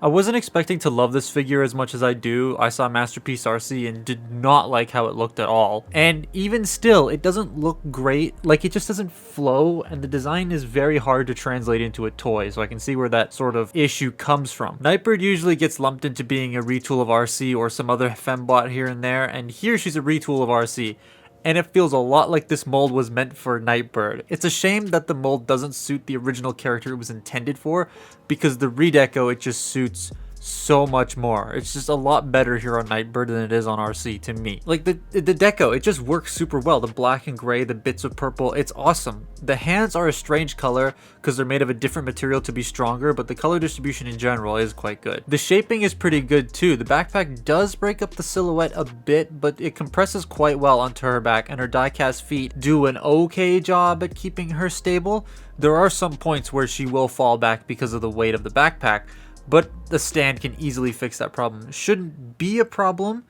I wasn't expecting to love this figure as much as I do. I saw Masterpiece RC and did not like how it looked at all. And even still, it doesn't look great. Like, it just doesn't flow, and the design is very hard to translate into a toy, so I can see where that sort of issue comes from. Nightbird usually gets lumped into being a retool of RC or some other fembot here and there, and here she's a retool of RC. And it feels a lot like this mold was meant for Nightbird. It's a shame that the mold doesn't suit the original character it was intended for, because the redeco, it just suits so much more. It's just a lot better here on Nightbird than it is on RC to me. Like the deco, it just works super well. The black and gray, the bits of purple, it's awesome. The hands are a strange color because they're made of a different material to be stronger, but the color distribution in general is quite good. The shaping is pretty good too. The backpack does break up the silhouette a bit, but it compresses quite well onto her back, and her die-cast feet do an okay job at keeping her stable. There are some points where she will fall back because of the weight of the backpack, but the stand can easily fix that problem. Shouldn't be a problem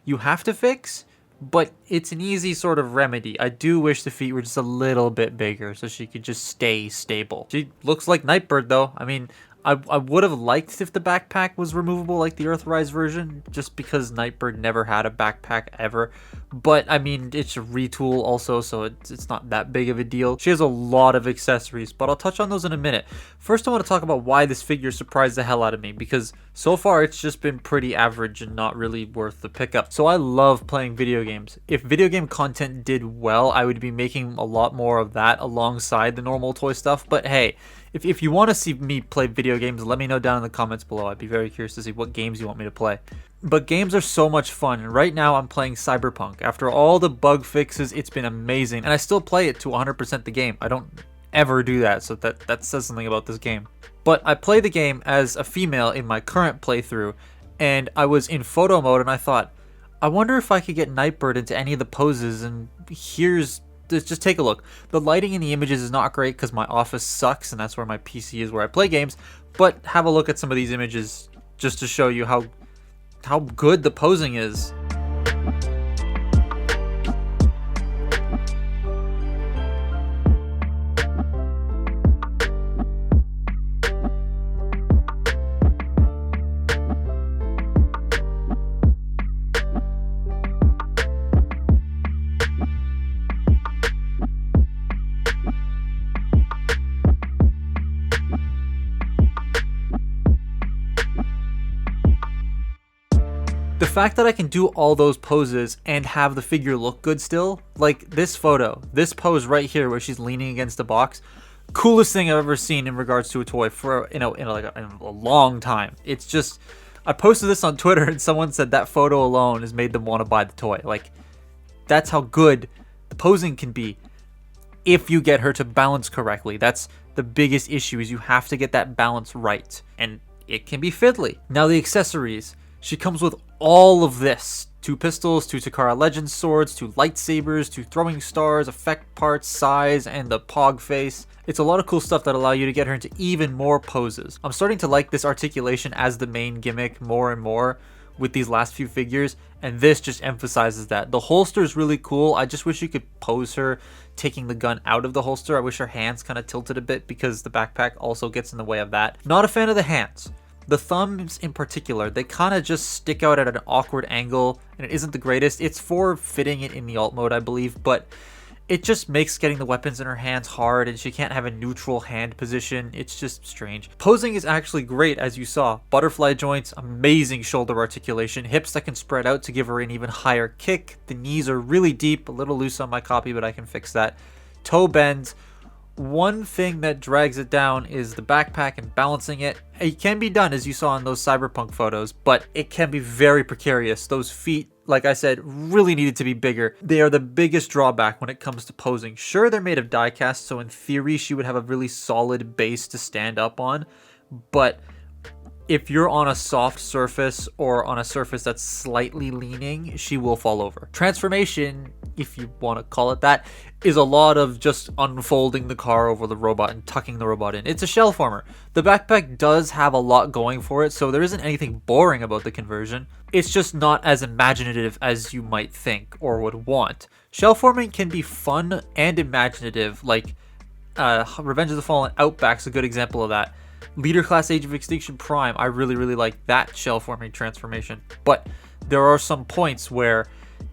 you have to fix, but it's an easy sort of remedy. I do wish the feet were just a little bit bigger so she could just stay stable. She looks like Nightbird though. I mean, I would have liked if the backpack was removable like the Earthrise version, just because Nightbird never had a backpack ever. But I mean, it's a retool also, so it's not that big of a deal. She has a lot of accessories, but I'll touch on those in a minute. First, I want to talk about why this figure surprised the hell out of me, because so far it's just been pretty average and not really worth the pickup. So I love playing video games. If video game content did well, I would be making a lot more of that alongside the normal toy stuff. But hey, if you want to see me play video games, let me know down in the comments below. I'd be very curious to see what games you want me to play. But games are so much fun, and right now I'm playing Cyberpunk. After all the bug fixes, it's been amazing, and I still play it to 100% the game. I don't ever do that, so that says something about this game. But I play the game as a female in my current playthrough, and I was in photo mode, and I thought, I wonder if I could get Nightbird into any of the poses, and just take a look. The lighting in the images is not great because my office sucks, and that's where my PC is where I play games, but have a look at some of these images just to show you how good the posing is. The fact that I can do all those poses and have the figure look good still, like this photo, this pose right here where she's leaning against a box, coolest thing I've ever seen in regards to a toy for in a long time. It's just, I posted this on Twitter and someone said that photo alone has made them want to buy the toy. Like, that's how good the posing can be if you get her to balance correctly. That's the biggest issue, is you have to get that balance right, and it can be fiddly. Now the accessories. She comes with all of this. 2 pistols, 2 Takara Legends swords, 2 lightsabers, 2 throwing stars, effect parts, size, and the pog face. It's a lot of cool stuff that allow you to get her into even more poses. I'm starting to like this articulation as the main gimmick more and more with these last few figures, and this just emphasizes that. The holster is really cool. I just wish you could pose her taking the gun out of the holster. I wish her hands kind of tilted a bit because the backpack also gets in the way of that. Not a fan of the hands. The thumbs in particular, they kind of just stick out at an awkward angle, and it isn't the greatest. It's for fitting it in the alt mode, I believe, but it just makes getting the weapons in her hands hard, and she can't have a neutral hand position. It's just strange. Posing is actually great, as you saw. Butterfly joints, amazing shoulder articulation, hips that can spread out to give her an even higher kick. The knees are really deep, a little loose on my copy, but I can fix that. Toe bends. One thing that drags it down is the backpack and balancing it. It can be done, as you saw in those Cyberpunk photos, but it can be very precarious. Those feet, like I said, really needed to be bigger. They are the biggest drawback when it comes to posing. Sure, they're made of die cast, so in theory she would have a really solid base to stand up on, but if you're on a soft surface or on a surface that's slightly leaning, she will fall over. Transformation, if you want to call it that, is a lot of just unfolding the car over the robot and tucking the robot in. It's a shell former. The backpack does have a lot going for it, so there isn't anything boring about the conversion. It's just not as imaginative as you might think or would want. Shell forming can be fun and imaginative, like Revenge of the Fallen Outback's a good example of that. Leader Class Age of Extinction Prime, I really like that shell forming transformation. But there are some points where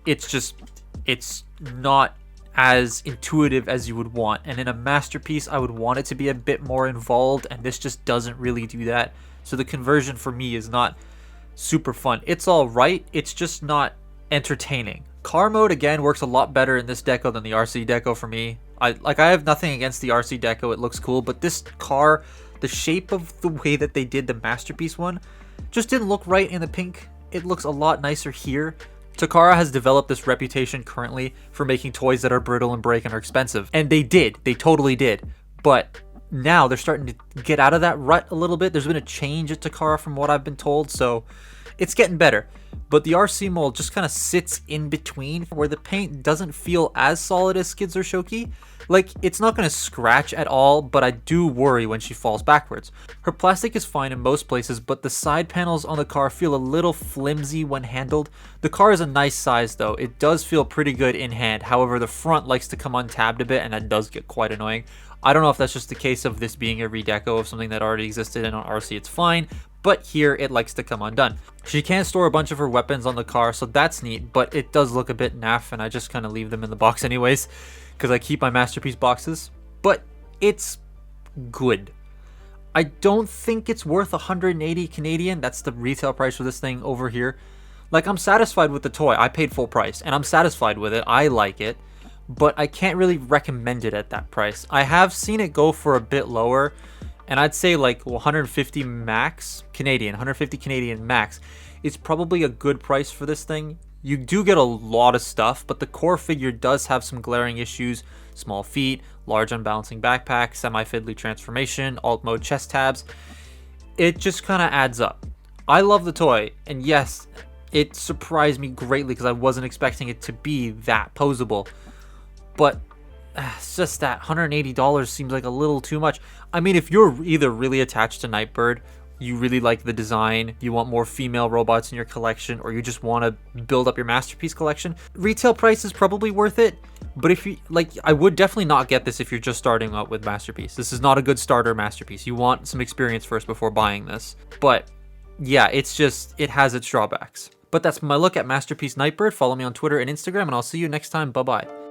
it's not as intuitive as you would want. And in a Masterpiece, I would want it to be a bit more involved, and this just doesn't really do that. So the conversion for me is not super fun. It's all right, it's just not entertaining. Car mode, again, works a lot better in this deco than the RC deco for me. I have nothing against the RC deco, it looks cool, but this car, the shape of the way that they did the Masterpiece one, just didn't look right in the pink. It looks a lot nicer here. Takara has developed this reputation currently for making toys that are brittle and break and are expensive. And they totally did. But now they're starting to get out of that rut a little bit. There's been a change at Takara from what I've been told, so it's getting better. But the RC mold just kind of sits in between, where the paint doesn't feel as solid as Skids or Shoki. Like, it's not going to scratch at all, but I do worry when she falls backwards. Her plastic is fine in most places, but the side panels on the car feel a little flimsy when handled. The car is a nice size though, it does feel pretty good in hand, however the front likes to come untabbed a bit, and that does get quite annoying. I don't know if that's just the case of this being a redeco of something that already existed, and on RC it's fine, but here it likes to come undone. She can store a bunch of her weapons on the car, so that's neat, but it does look a bit naff, and I just kind of leave them in the box anyways, because I keep my Masterpiece boxes. But it's good. I don't think it's worth 180 Canadian. That's the retail price for this thing over here. Like, I'm satisfied with the toy. I paid full price, and I'm satisfied with it. I like it, but I can't really recommend it at that price. I have seen it go for a bit lower, and I'd say like 150 max Canadian, 150 Canadian max is probably a good price for this thing. You do get a lot of stuff, but the core figure does have some glaring issues. Small feet, large unbalancing backpack, semi-fiddly transformation, alt mode chest tabs. It just kind of adds up. I love the toy, and yes, it surprised me greatly because I wasn't expecting it to be that posable. But it's just that $180 seems like a little too much. I mean, if you're either really attached to Nightbird, you really like the design, you want more female robots in your collection, or you just want to build up your Masterpiece collection, retail price is probably worth it. But if you like, I would definitely not get this if you're just starting out with Masterpiece. This is not a good starter Masterpiece. You want some experience first before buying this. But yeah, it's just, it has its drawbacks. But that's my look at Masterpiece Nightbird. Follow me on Twitter and Instagram, and I'll see you next time. Bye bye.